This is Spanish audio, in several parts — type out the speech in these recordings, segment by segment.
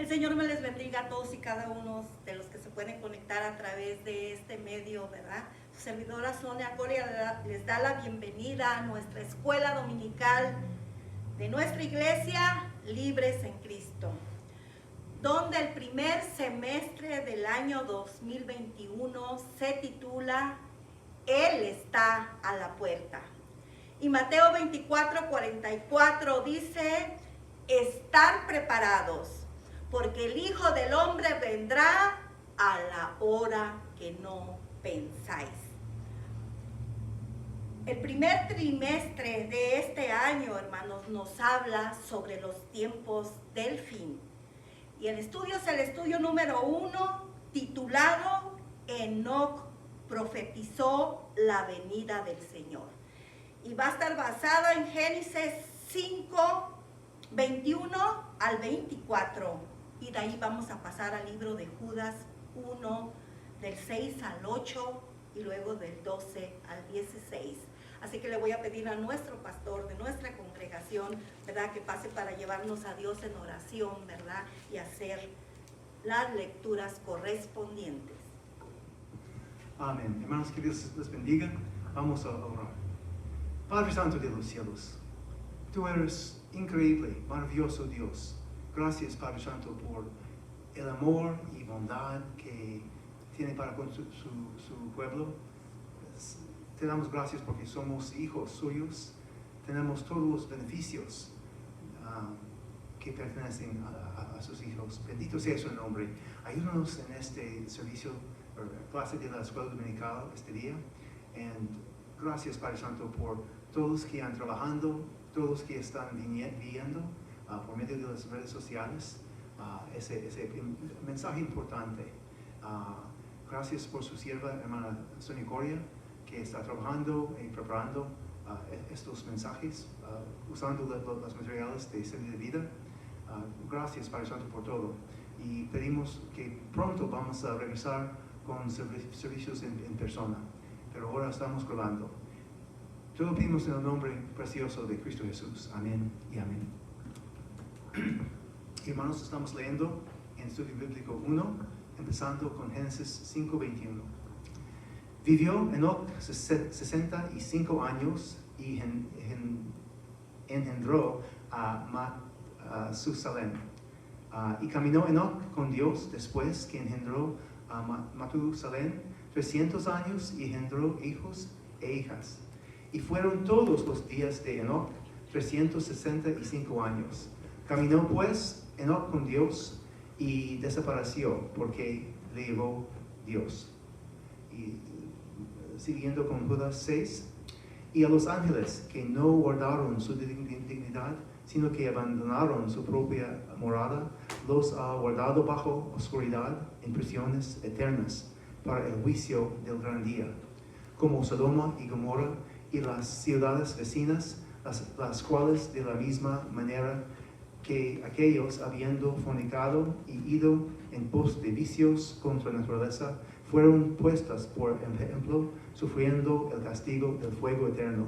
Señor me les bendiga a todos y cada uno de los que se pueden conectar a través de este medio, ¿verdad? Su servidora Sonia Coria les da la bienvenida a nuestra escuela dominical de nuestra iglesia, Libres en Cristo, donde el primer semestre del año 2021 se titula Él está a la puerta. Y Mateo 24:44 dice: estar preparados, porque el Hijo del Hombre vendrá a la hora que no pensáis. El primer trimestre de este año, hermanos, nos habla sobre los tiempos del fin. Y el estudio es el estudio número 1, titulado Enoc profetizó la venida del Señor. Y va a estar basada en Génesis 5, 21 al 24. Y de ahí vamos a pasar al libro de Judas 1, del 6 al 8 y luego del 12 al 16. Así que le voy a pedir a nuestro pastor de nuestra congregación, ¿verdad?, que pase para llevarnos a Dios en oración, ¿verdad?, y hacer las lecturas correspondientes. Amén. Hermanos, que Dios les bendiga. Vamos a orar. Padre Santo de los cielos, tú eres increíble, maravilloso Dios. Gracias, Padre Santo, por el amor y bondad que tiene para con su pueblo. Te damos gracias porque somos hijos suyos. Tenemos todos los beneficios que pertenecen a sus hijos. Bendito sea su nombre. Ayúdanos en este servicio, clase de la escuela dominical este día. Y gracias, Padre Santo, por todos los que han trabajado, todos los que están viendo por medio de las redes sociales ese mensaje importante. Gracias por su sierva, hermana Sonia Coria, que está trabajando y preparando estos mensajes, usando los materiales de serie de vida. Gracias, Padre Santo, por todo. Y pedimos que pronto vamos a regresar con servicios en persona. Pero ahora estamos grabando. Todo pedimos en el nombre precioso de Cristo Jesús. Amén y amén. Hermanos, estamos leyendo en Estudio Bíblico 1, empezando con Génesis 5:21. Vivió Enoc 65 años y engendró a Matusalén. Y caminó Enoc con Dios después que engendró a Matusalén 300 años y engendró hijos e hijas. Y fueron todos los días de Enoc 365 años. Caminó pues Enoc con Dios y desapareció porque le llevó Dios. Y siguiendo con Judas 6, y a los ángeles que no guardaron su dignidad, sino que abandonaron su propia morada, los ha guardado bajo oscuridad en prisiones eternas para el juicio del gran día, como Sodoma y Gomorra y las ciudades vecinas, las cuales de la misma manera que aquellos, habiendo fornicado y ido en pos de vicios contra la naturaleza, fueron puestas por ejemplo, sufriendo el castigo del fuego eterno.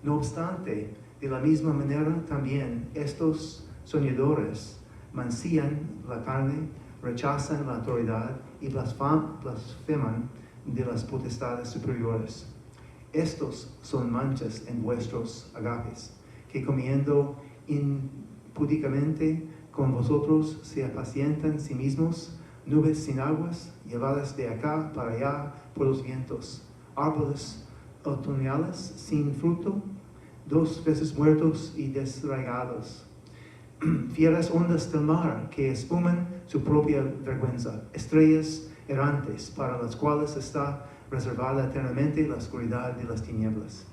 No obstante, de la misma manera también estos soñadores mancillan la carne, rechazan la autoridad y blasfeman de las potestades superiores. Estos son manchas en vuestros agapes, que comiendo impúdicamente con vosotros se apacientan sí mismos, nubes sin aguas, llevadas de acá para allá por los vientos, árboles otoñales sin fruto, 2 veces muertos y desraigados, fieras ondas del mar que espuman su propia vergüenza, estrellas errantes para las cuales está reservada eternamente la oscuridad de las tinieblas.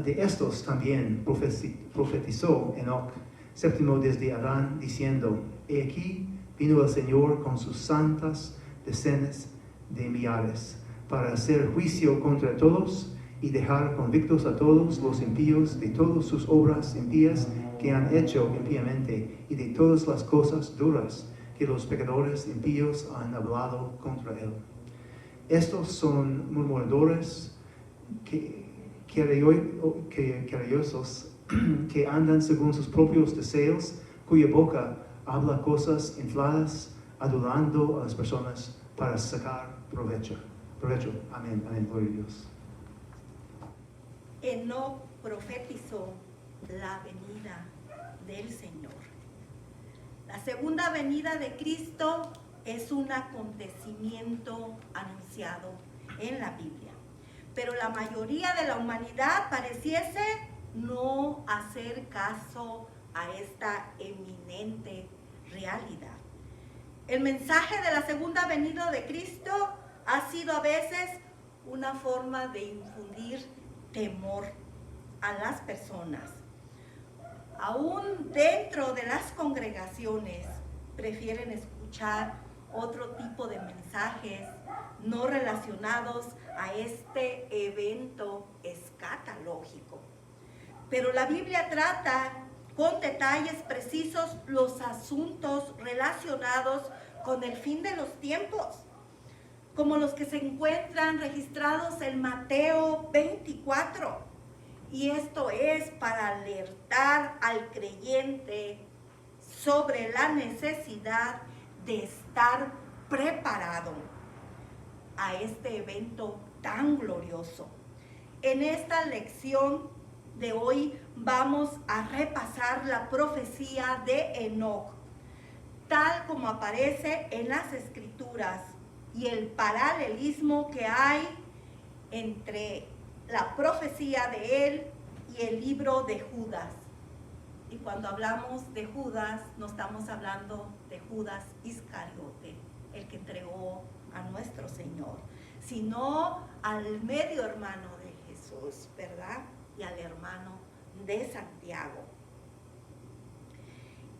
De estos también profetizó Enoc, séptimo desde Adán, diciendo: He aquí, vino el Señor con sus santas decenas de millares, para hacer juicio contra todos y dejar convictos a todos los impíos de todas sus obras impías que han hecho impíamente y de todas las cosas duras que los pecadores impíos han hablado contra él. Estos son murmuradores, querellosos, que andan según sus propios deseos, cuya boca habla cosas infladas, adulando a las personas para sacar provecho. Amén, amén, gloria a Dios. Enoc profetizó la venida del Señor. La segunda venida de Cristo es un acontecimiento anunciado en la Biblia, pero la mayoría de la humanidad pareciese no hacer caso a esta eminente realidad. El mensaje de la segunda venida de Cristo ha sido a veces una forma de infundir temor a las personas. Aún dentro de las congregaciones prefieren escuchar otro tipo de mensajes no relacionados a este evento escatológico. Pero la Biblia trata con detalles precisos los asuntos relacionados con el fin de los tiempos, como los que se encuentran registrados en Mateo 24. Y esto es para alertar al creyente sobre la necesidad de estar preparado a este evento tan glorioso. En esta lección de hoy vamos a repasar la profecía de Enoc, tal como aparece en las Escrituras, y el paralelismo que hay entre la profecía de él y el libro de Judas. Y cuando hablamos de Judas, no estamos hablando de Judas Iscariote, el que entregó a nuestro Señor, sino al medio hermano de Jesús, ¿verdad? Y al hermano de Santiago.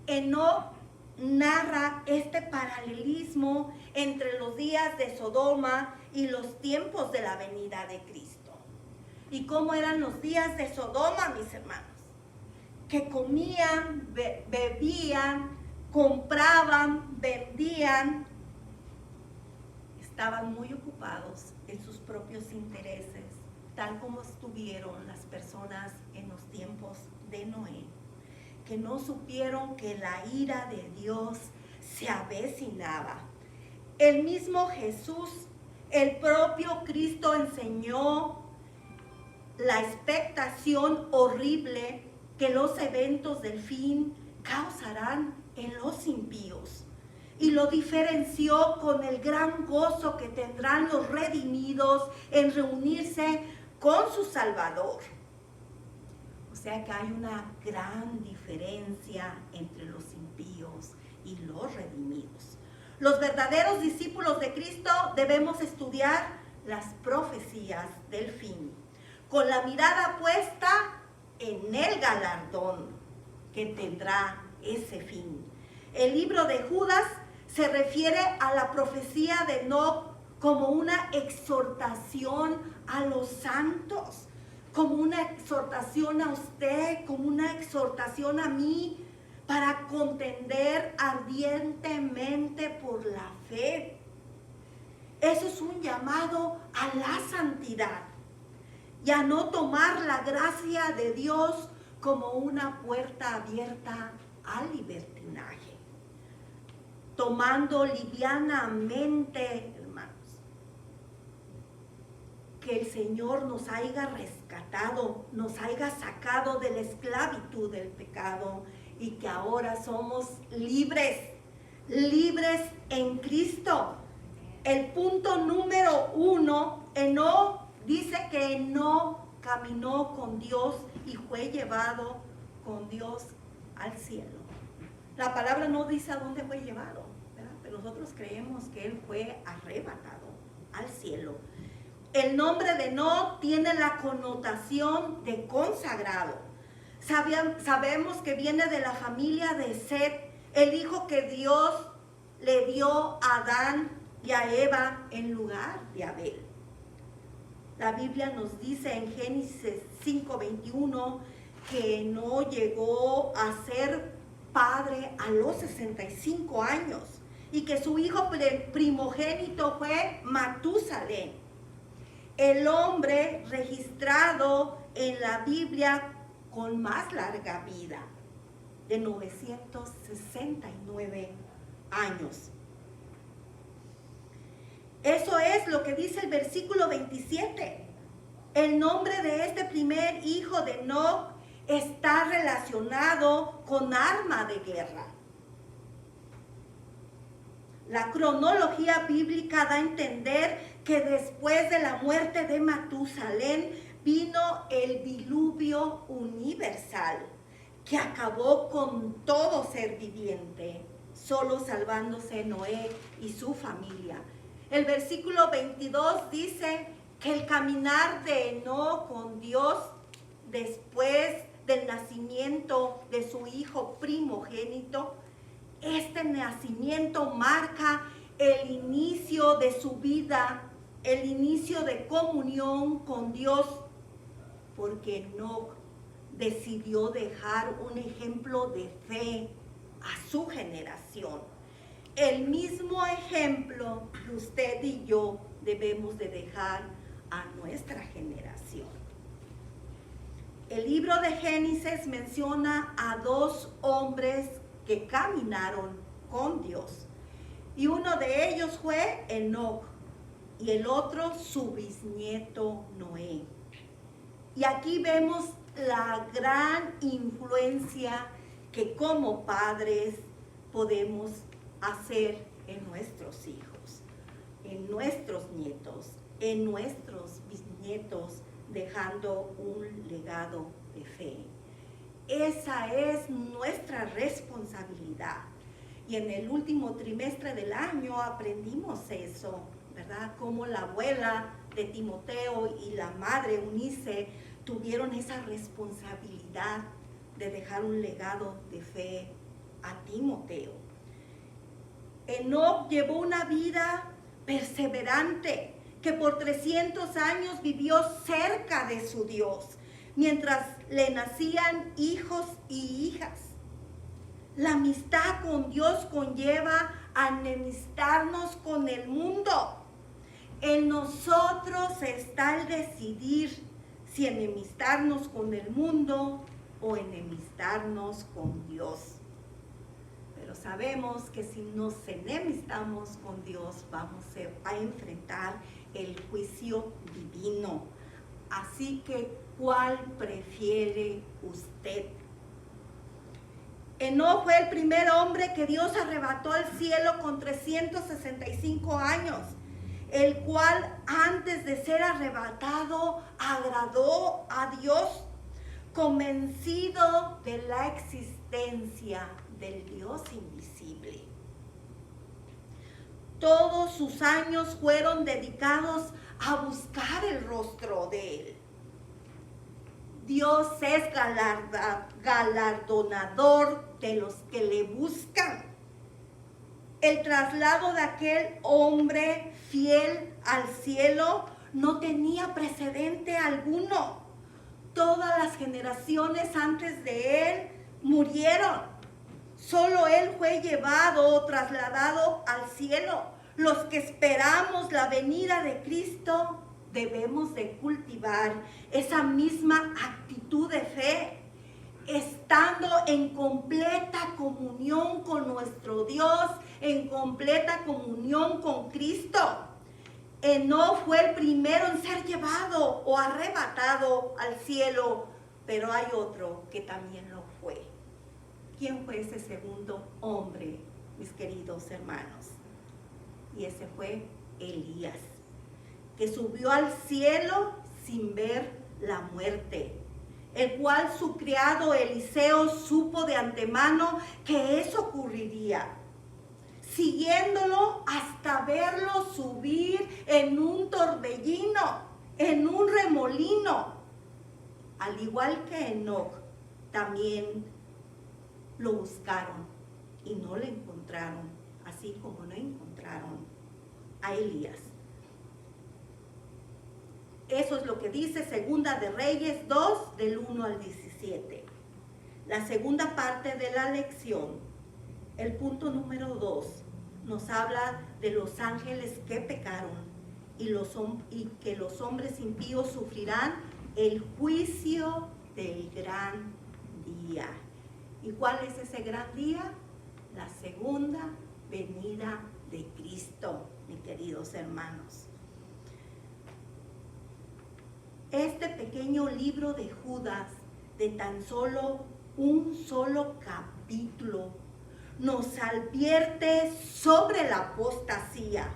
Enoc narra este paralelismo entre los días de Sodoma y los tiempos de la venida de Cristo. ¿Y cómo eran los días de Sodoma, mis hermanos? Que comían, bebían, compraban, vendían, estaban muy ocupados en sus propios intereses, tal como estuvieron las personas en los tiempos de Noé, que no supieron que la ira de Dios se avecinaba. El mismo Jesús, el propio Cristo, enseñó la expectación horrible que los eventos del fin causarán en los impíos, y lo diferenció con el gran gozo que tendrán los redimidos en reunirse con su Salvador. O sea que hay una gran diferencia entre los impíos y los redimidos. Los verdaderos discípulos de Cristo debemos estudiar las profecías del fin, con la mirada puesta en el galardón que tendrá ese fin. El libro de Judas se refiere a la profecía de Enoc como una exhortación a los santos, como una exhortación a usted, como una exhortación a mí, para contender ardientemente por la fe. Eso es un llamado a la santidad y a no tomar la gracia de Dios como una puerta abierta al libertinaje. Tomando livianamente, hermanos, que el Señor nos haya rescatado, nos haya sacado de la esclavitud del pecado y que ahora somos libres, libres en Cristo. El punto número 1, Enoc dice que Enoc caminó con Dios y fue llevado con Dios al cielo. La palabra no dice a dónde fue llevado, ¿verdad? Pero nosotros creemos que él fue arrebatado al cielo. El nombre de Enoc tiene la connotación de consagrado. Sabemos que viene de la familia de Set, el hijo que Dios le dio a Adán y a Eva en lugar de Abel. La Biblia nos dice en Génesis 5:21 que no llegó a ser padre a los 65 años y que su hijo primogénito fue Matusalén, el hombre registrado en la Biblia con más larga vida, de 969 años. Eso es lo que dice el versículo 27. El nombre de este primer hijo de Enoc está relacionado con arma de guerra. La cronología bíblica da a entender que después de la muerte de Matusalén vino el diluvio universal que acabó con todo ser viviente, solo salvándose Noé y su familia. El versículo 22 dice que el caminar de Enoc con Dios después del nacimiento de su hijo primogénito, este nacimiento marca el inicio de su vida, el inicio de comunión con Dios, porque Enoc decidió dejar un ejemplo de fe a su generación. El mismo ejemplo que usted y yo debemos de dejar a nuestra generación. El libro de Génesis menciona a dos hombres que caminaron con Dios. Y uno de ellos fue Enoc y el otro su bisnieto Noé. Y aquí vemos la gran influencia que como padres podemos hacer en nuestros hijos, en nuestros nietos, en nuestros bisnietos, dejando un legado de fe. Esa es nuestra responsabilidad. Y en el último trimestre del año aprendimos eso, ¿verdad? Cómo la abuela de Timoteo y la madre Eunice tuvieron esa responsabilidad de dejar un legado de fe a Timoteo. Enoc llevó una vida perseverante, que por 300 años vivió cerca de su Dios, mientras le nacían hijos y hijas. La amistad con Dios conlleva a enemistarnos con el mundo. En nosotros está el decidir si enemistarnos con el mundo o enemistarnos con Dios. Pero sabemos que si nos enemistamos con Dios, vamos a enfrentar el juicio divino. Así que, ¿cuál prefiere usted? Enoc fue el primer hombre que Dios arrebató al cielo con 365 años, el cual antes de ser arrebatado agradó a Dios, convencido de la existencia del Dios invisible. Todos sus años fueron dedicados a buscar el rostro de Él. Dios es galardonador de los que le buscan. El traslado de aquel hombre fiel al cielo no tenía precedente alguno. Todas las generaciones antes de él murieron. Solo él fue llevado o trasladado al cielo. Los que esperamos la venida de Cristo debemos de cultivar esa misma actitud de fe, estando en completa comunión con nuestro Dios, en completa comunión con Cristo. Enoc fue el primero en ser llevado o arrebatado al cielo, pero hay otro que también lo fue. ¿Quién fue ese segundo hombre, mis queridos hermanos? Y ese fue Elías, que subió al cielo sin ver la muerte, el cual su criado Eliseo supo de antemano que eso ocurriría, siguiéndolo hasta verlo subir en un torbellino, en un remolino. Al igual que Enoc, también lo buscaron y no lo encontraron, así como no encontraron a Elías. Eso es lo que dice Segunda de Reyes 2, del 1 al 17. La segunda parte de la lección, el punto número 2, nos habla de los ángeles que pecaron y que los hombres impíos sufrirán el juicio del gran día. ¿Y cuál es ese gran día? La segunda venida queridos hermanos. Este pequeño libro de Judas, de tan solo un solo capítulo, nos advierte sobre la apostasía,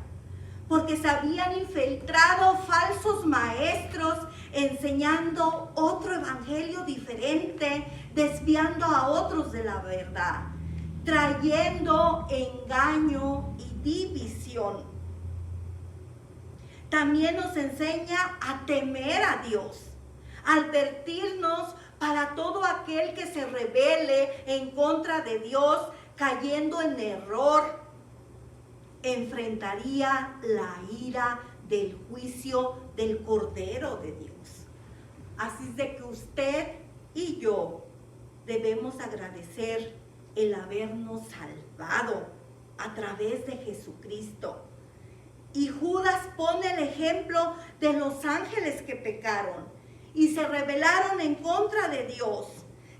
porque se habían infiltrado falsos maestros enseñando otro evangelio diferente, desviando a otros de la verdad, trayendo engaño y división. También nos enseña a temer a Dios, a advertirnos para todo aquel que se rebele en contra de Dios, cayendo en error, enfrentaría la ira del juicio del Cordero de Dios. Así es de que usted y yo debemos agradecer el habernos salvado a través de Jesucristo. Y Judas pone el ejemplo de los ángeles que pecaron y se rebelaron en contra de Dios.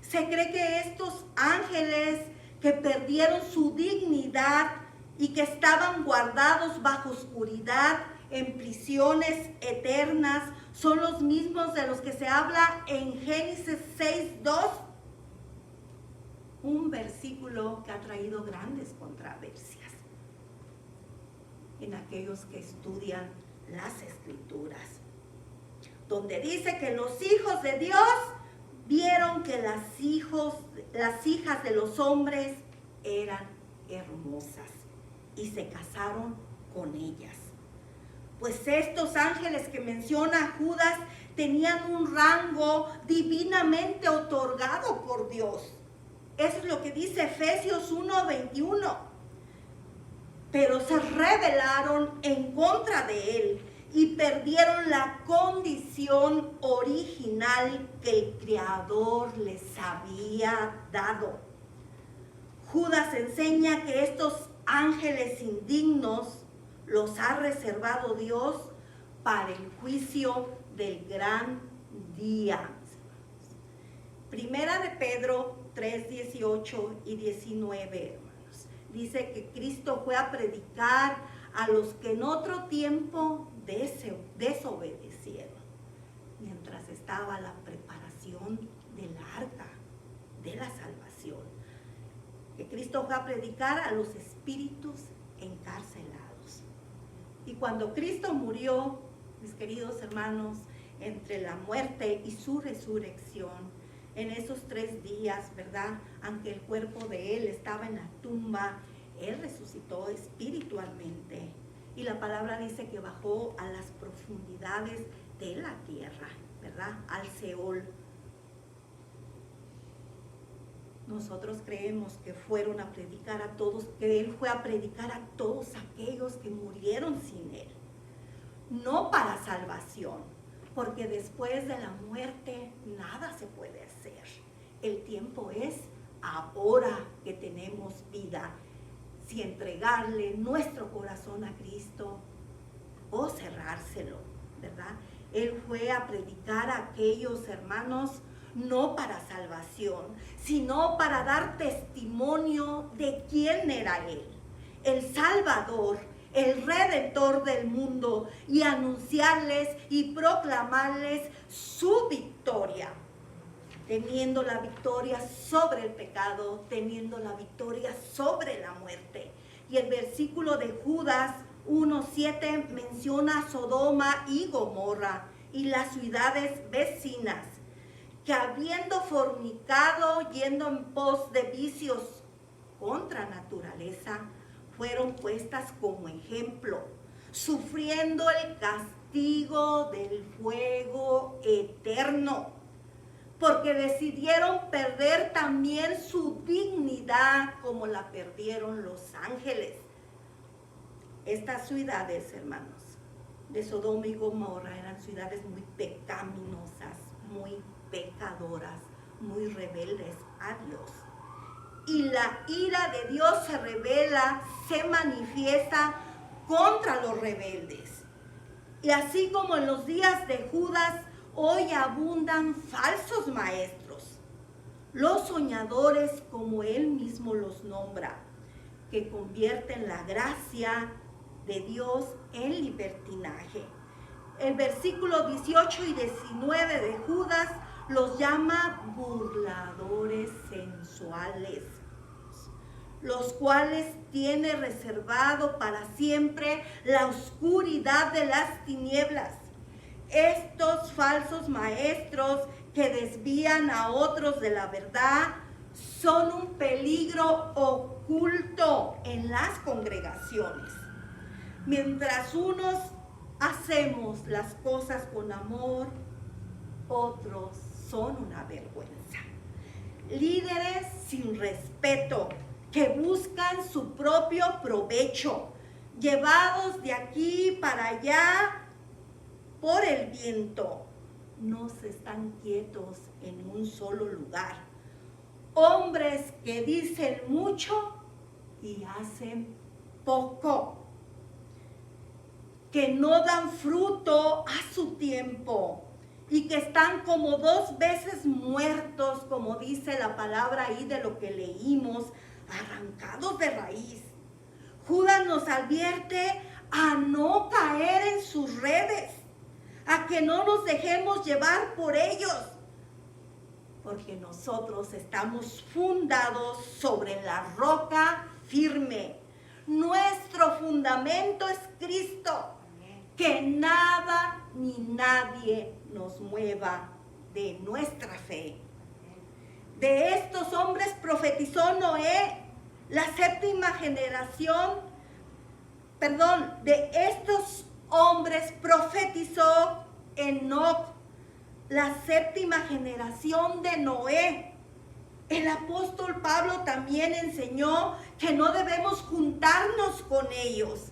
Se cree que estos ángeles que perdieron su dignidad y que estaban guardados bajo oscuridad en prisiones eternas son los mismos de los que se habla en Génesis 6:2, un versículo que ha traído grandes controversias en aquellos que estudian las Escrituras, donde dice que los hijos de Dios vieron que las hijas de los hombres eran hermosas y se casaron con ellas. Pues estos ángeles que menciona Judas tenían un rango divinamente otorgado por Dios. Eso es lo que dice Efesios 1:21. Pero se rebelaron en contra de él y perdieron la condición original que el Creador les había dado. Judas enseña que estos ángeles indignos los ha reservado Dios para el juicio del gran día. Primera de Pedro 3:18 y 19. Dice que Cristo fue a predicar a los que en otro tiempo desobedecieron, mientras estaba la preparación del arca de la salvación. Que Cristo fue a predicar a los espíritus encarcelados. Y cuando Cristo murió, mis queridos hermanos, entre la muerte y su resurrección, en esos 3 días, ¿verdad? Aunque el cuerpo de él estaba en la tumba, él resucitó espiritualmente. Y la palabra dice que bajó a las profundidades de la tierra, ¿verdad? Al Seol. Nosotros creemos que fueron a predicar a todos, que él fue a predicar a todos aquellos que murieron sin él. No para salvación, porque después de la muerte nada se puede hacer. El tiempo es ahora que tenemos vida. Si entregarle nuestro corazón a Cristo o cerrárselo, ¿verdad? Él fue a predicar a aquellos hermanos no para salvación, sino para dar testimonio de quién era él, el Salvador, el Redentor del mundo, y anunciarles y proclamarles su victoria, teniendo la victoria sobre el pecado, teniendo la victoria sobre la muerte. Y el versículo de Judas 1:7 menciona Sodoma y Gomorra y las ciudades vecinas, que habiendo fornicado, yendo en pos de vicios contra naturaleza, fueron puestas como ejemplo, sufriendo el castigo del fuego eterno, porque decidieron perder también su dignidad como la perdieron los ángeles. Estas ciudades, hermanos, de Sodoma y Gomorra eran ciudades muy pecaminosas, muy pecadoras, muy rebeldes a Dios. Y la ira de Dios se revela, se manifiesta contra los rebeldes. Y así como en los días de Judas, hoy abundan falsos maestros, los soñadores, como él mismo los nombra, que convierten la gracia de Dios en libertinaje. El versículo 18 y 19 de Judas los llama burladores sensuales, los cuales tiene reservado para siempre la oscuridad de las tinieblas. Estos falsos maestros que desvían a otros de la verdad son un peligro oculto en las congregaciones. Mientras unos hacemos las cosas con amor, otros son una vergüenza. Líderes sin respeto que buscan su propio provecho, llevados de aquí para allá por el viento, no se están quietos en un solo lugar. Hombres que dicen mucho y hacen poco, que no dan fruto a su tiempo y que están como 2 veces muertos, como dice la palabra ahí de lo que leímos, arrancados de raíz. Judas nos advierte a no caer en sus redes, a que no nos dejemos llevar por ellos, porque nosotros estamos fundados sobre la roca firme. Nuestro fundamento es Cristo. Que nada ni nadie nos mueva de nuestra fe. De estos hombres profetizó Noé, la séptima generación, de estos hombres profetizó Enoc, la séptima generación de Noé. El apóstol Pablo también enseñó que no debemos juntarnos con ellos.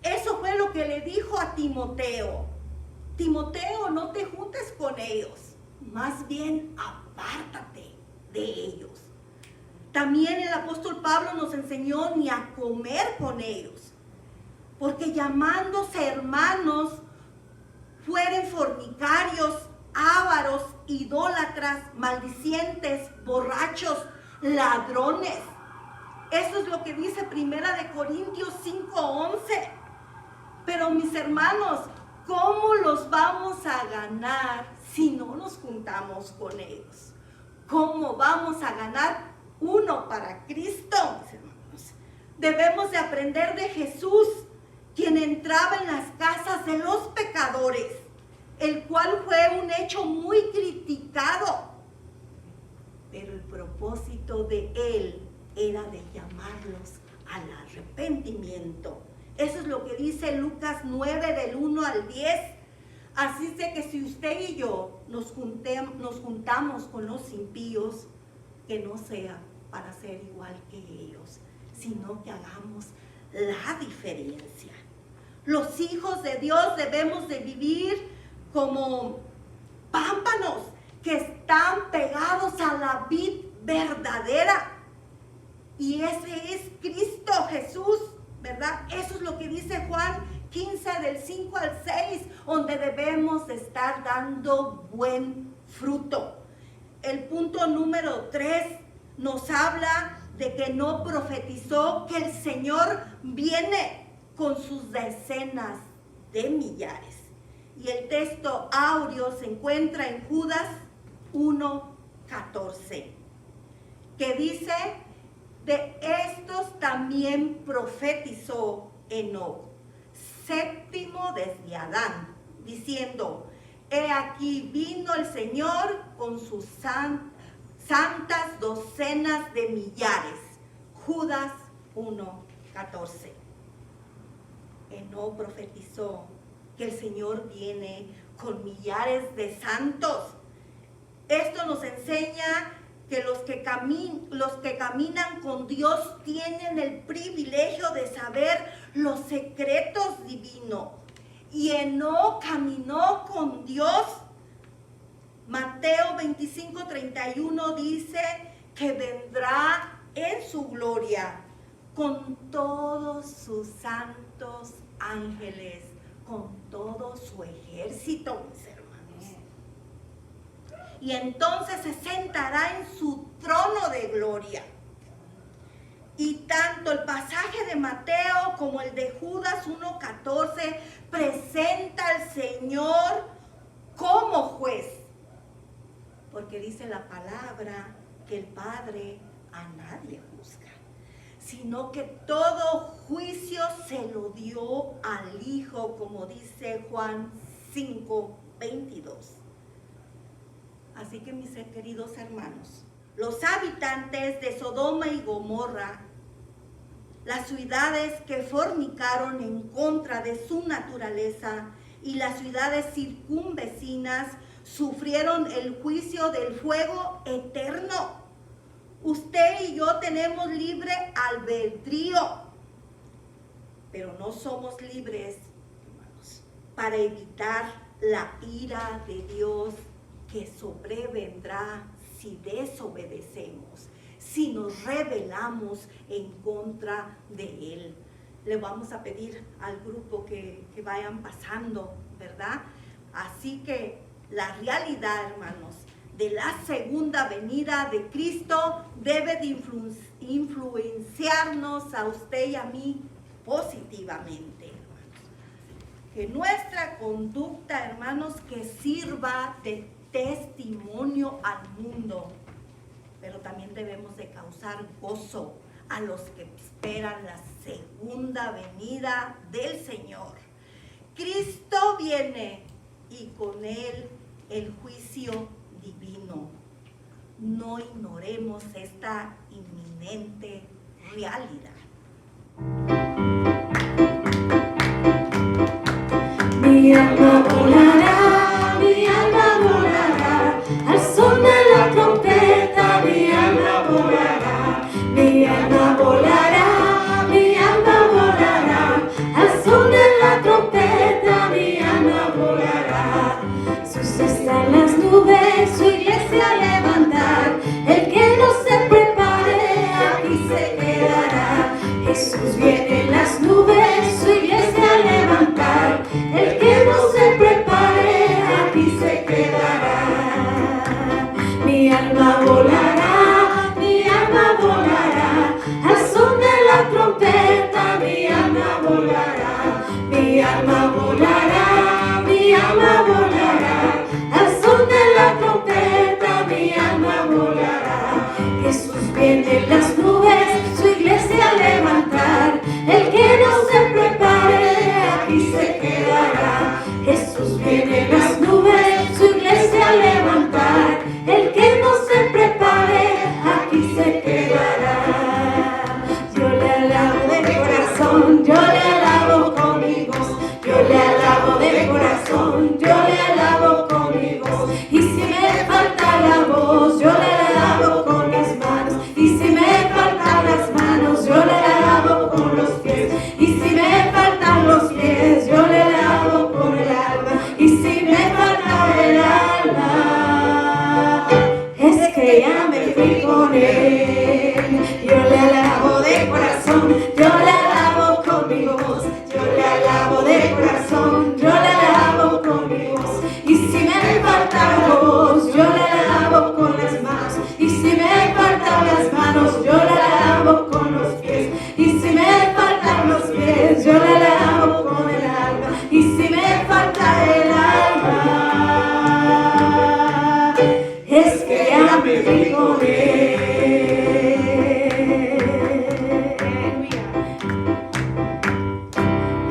Eso fue lo que le dijo a Timoteo. Timoteo, no te juntes con ellos, más bien apártate de ellos. También el apóstol Pablo nos enseñó ni a comer con ellos, porque llamándose hermanos, fueren fornicarios, ávaros, idólatras, maldicientes, borrachos, ladrones. Eso es lo que dice 1 Corintios 5:11. Pero mis hermanos, ¿cómo los vamos a ganar si no nos juntamos con ellos? ¿Cómo vamos a ganar uno para Cristo, mis hermanos? Debemos de aprender de Jesús, quien entraba en las casas de los pecadores, el cual fue un hecho muy criticado. Pero el propósito de él era de llamarlos al arrepentimiento. Eso es lo que dice Lucas 9 del 1 al 10. Así es de que si usted y yo nos juntamos con los impíos, que no sea para ser igual que ellos, sino que hagamos la diferencia. Los hijos de Dios debemos de vivir como pámpanos que están pegados a la vid verdadera. Y ese es Cristo Jesús, ¿verdad? Eso es lo que dice Juan 15 del 5 al 6, donde debemos de estar dando buen fruto. El punto número 3 nos habla de que no profetizó que el Señor viene con sus decenas de millares. Y el texto áureo se encuentra en Judas 1:14, que dice: de estos también profetizó Enoc, séptimo desde Adán, diciendo: he aquí vino el Señor con sus santas docenas de millares. Judas 1:14. Enoc profetizó que el Señor viene con millares de santos. Esto nos enseña que los que caminan con Dios tienen el privilegio de saber los secretos divinos. Y Enoc caminó con Dios. Mateo 25:31 dice que vendrá en su gloria con todos sus santos ángeles, con todo su ejército, mis hermanos. Y entonces se sentará en su trono de gloria. Y tanto el pasaje de Mateo como el de Judas 1:14 presenta al Señor como juez. Porque dice la palabra que el Padre a nadie juzga, sino que todo juicio se lo dio al Hijo, como dice Juan 5:22. Así que mis queridos hermanos, los habitantes de Sodoma y Gomorra, las ciudades que fornicaron en contra de su naturaleza y las ciudades circunvecinas sufrieron el juicio del fuego eterno. Usted y yo tenemos libre albedrío, pero no somos libres, hermanos, para evitar la ira de Dios que sobrevendrá si desobedecemos, si nos rebelamos en contra de Él. Le vamos a pedir al grupo que vayan pasando, ¿verdad? Así que la realidad, hermanos, de la segunda venida de Cristo debe de influenciarnos a usted y a mí positivamente, hermanos. Que nuestra conducta, hermanos, que sirva de testimonio al mundo, pero también debemos de causar gozo a los que esperan la segunda venida del Señor. Cristo viene y con Él el juicio divino. No ignoremos esta inminente realidad. Mi alma volará, mi alma volará, al son de la trompeta, mi alma volará, mi alma volará, mi alma volará, al son de la trompeta, mi alma volará. Jesús está en las nubes, su iglesia a levantar, el que no se prepare, aquí se quedará. Jesús viene en las nubes, su iglesia a levantar, el que no se prepare, aquí se quedará. Mi alma volará, mi alma volará, al son de la trompeta, mi alma volará, mi alma volará, mi alma volará, al son de la trompeta, mi alma volará. Jesús viene en las nubes, su iglesia a levantar, el que no se prepare, aquí se quedará. Jesús viene en las nubes, su iglesia a levantar, el que no se prepare, aquí se quedará. Yo le alabo de corazón, yo le alabo con mi voz, yo le alabo de corazón, yo le alabo con mi voz. Y si me falta la voz, yo le alabo con las manos, y si me faltan las manos, yo le alabo con los pies, y si me faltan los pies, yo le alabo con el alma, y si me falta el alma, es que ya me fui con Él. Yo le alabo de corazón, yo le alabo con mi voz, yo le alabo de corazón, yo le alabo con mi voz, y si me falta la voz, yo le alabo con las manos, y si me faltan las manos, yo le alabo con los pies, y si me faltan los pies, yo le alabo con el alma, y si me falta el alma, es que ya me fui con Él.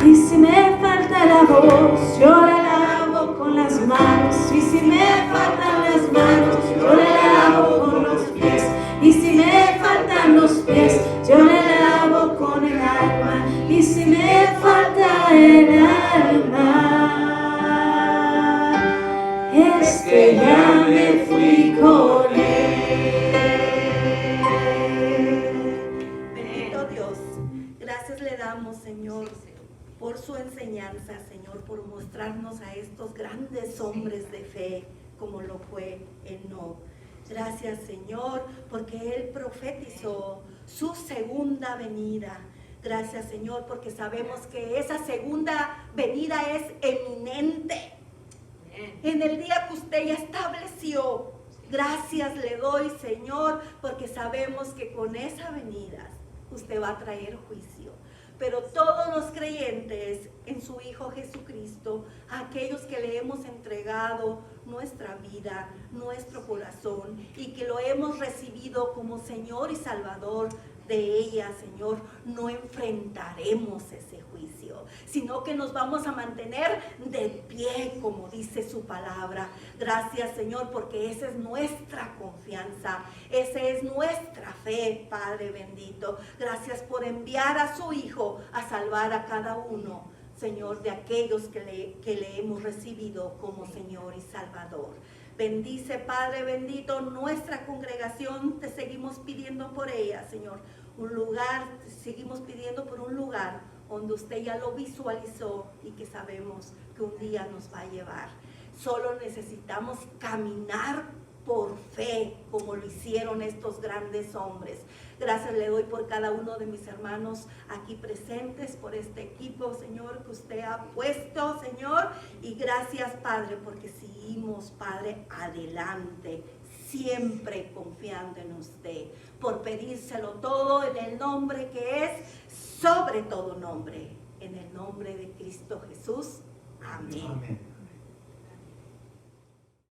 Y si me falta la voz, yo le alabo con las manos, y si me faltan las manos, yo le alabo con los pies, y si me faltan los pies, yo le alabo con el alma, y si me falta el alma, es que ya me fui con Él. Bendito Dios, gracias le damos, Señor, por su enseñanza, Señor, por mostrarnos a estos grandes hombres de fe, como lo fue Enoc. Gracias, Señor, porque Él profetizó su segunda venida. Gracias, Señor, porque sabemos que esa segunda venida es eminente. En el día que usted ya estableció, gracias le doy, Señor, porque sabemos que con esa venida usted va a traer juicio. pero todos los creyentes en su Hijo Jesucristo, aquellos que le hemos entregado nuestra vida, nuestro corazón y que lo hemos recibido como Señor y Salvador de ella, Señor, no enfrentaremos ese juicio, sino que nos vamos a mantener de pie, como dice su palabra. Gracias, Señor, porque esa es nuestra confianza, esa es nuestra fe, Padre bendito. Gracias por enviar a su Hijo a salvar a cada uno, Señor, de aquellos que le hemos recibido como Señor y Salvador. Bendice, Padre bendito, nuestra congregación. Te seguimos pidiendo por ella, Señor. Un lugar, seguimos pidiendo por un lugar donde usted ya lo visualizó y que sabemos que un día nos va a llevar. Solo necesitamos caminar por fe, como lo hicieron estos grandes hombres. Gracias le doy por cada uno de mis hermanos aquí presentes, por este equipo, Señor, que usted ha puesto, Señor. Y gracias, Padre, porque seguimos, Padre, adelante, siempre confiando en usted, por pedírselo todo en el nombre que es sobre todo nombre, en el nombre de Cristo Jesús. Amén. Amén.